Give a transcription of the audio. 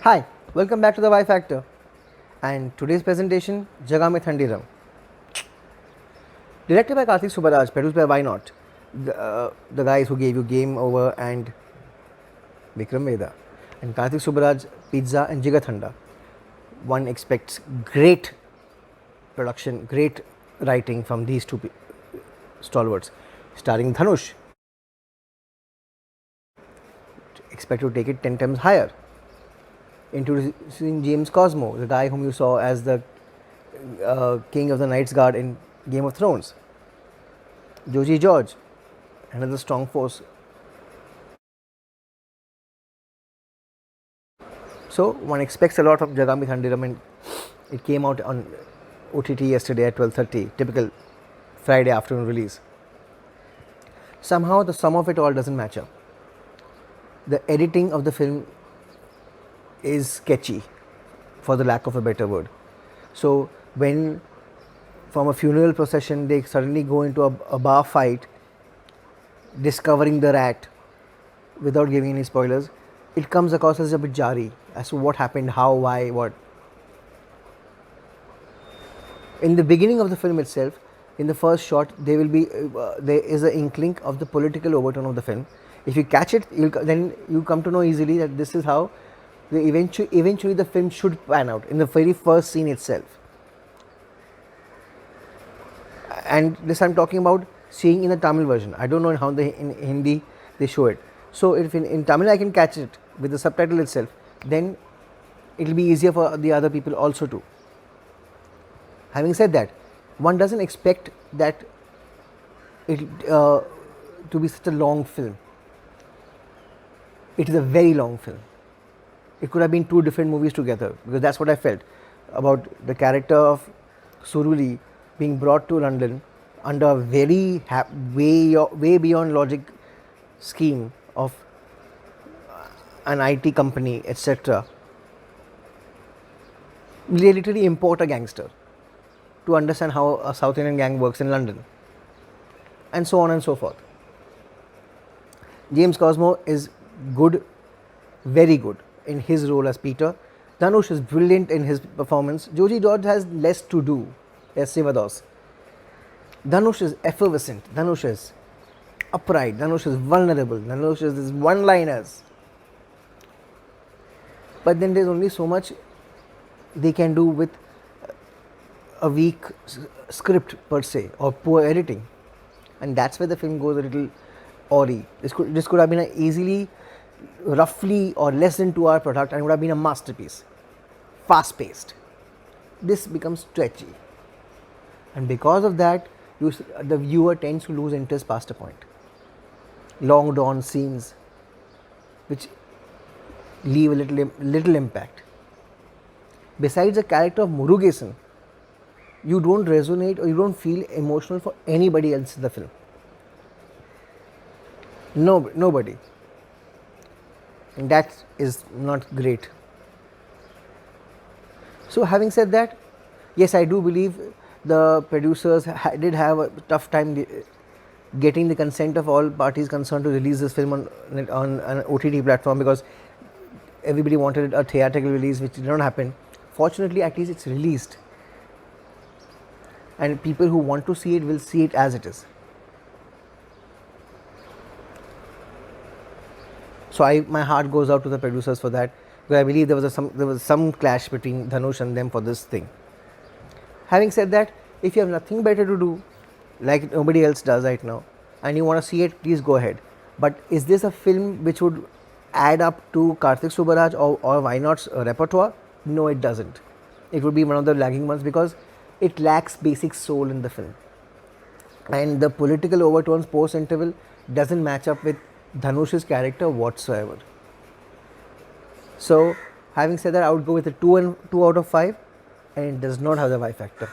Hi, welcome back to the Y Factor. And today's presentation, Jaga Mein Thandiram. Directed by Karthik Subbaraj, produced by Why Not, the guys who gave you Game Over and Vikram Vedha. And Karthik Subbaraj, Pizza and Jigar Thanda. One expects great production, great writing from these two stalwarts. Starring Dhanush. Expect to take it 10 times higher. Introducing James Cosmo, the guy whom you saw as the king of the Knights Guard in Game of Thrones. Joji George, another strong force. So one expects a lot of Jaga Mein Thandiram, and it came out on OTT yesterday at 12:30, typical Friday afternoon release. Somehow the sum of it all doesn't match up. The editing of the film is sketchy, for the lack of a better word. So when from a funeral procession they suddenly go into a bar fight, discovering the rat without giving any spoilers, it comes across as a bit jarry as to what happened, how, why, what. In the beginning of the film itself, in the first shot, there is an inkling of the political overtone of the film. If you catch it, then you come to know easily that this is how eventually the film should pan out in the very first scene itself. And this I'm talking about seeing in the Tamil version. I don't know how in Hindi they show it. So if in Tamil I can catch it with the subtitle itself, then it will be easier for the other people also too. Having said that, one doesn't expect that it to be such a long film. It is a very long film. It could have been two different movies together, because that's what I felt about the character of Suruli being brought to London under a very way beyond logic scheme of an IT company, etc. They literally import a gangster to understand how a South Indian gang works in London, and so on and so forth. James Cosmo is good, very good in his role as Peter. Dhanush is brilliant in his performance. Joji George has less to do as Sivados. Dhanush is effervescent. Dhanush is upright. Dhanush is vulnerable. Dhanush is these one-liners. But then there's only so much they can do with a weak script per se, or poor editing, and that's where the film goes a little awry. This could have been an easily, roughly or less than 2-hour product, and it would have been a masterpiece. Fast paced. This becomes stretchy, and because of that, the viewer tends to lose interest past a point. Long drawn scenes which leave a little impact. Besides the character of Murugesan, you don't resonate or you don't feel emotional for anybody else in the film. Nobody. And that is not great. So having said that, yes, I do believe the producers did have a tough time getting the consent of all parties concerned to release this film on an OTT platform, because everybody wanted a theatrical release, which did not happen. Fortunately, at least it's released, and people who want to see it will see it as it is. So my heart goes out to the producers for that, because I believe there was some clash between Dhanush and them for this thing. Having said that, if you have nothing better to do, like nobody else does right now, and you want to see it, please go ahead. But is this a film which would add up to Karthik Subbaraj or Why Not's repertoire? No, it doesn't. It would be one of the lagging ones, because it lacks basic soul in the film, and the political overtones post interval doesn't match up with Dhanush's character whatsoever. So having said that, I would go with a 2 out of 5, and it does not have the Y factor.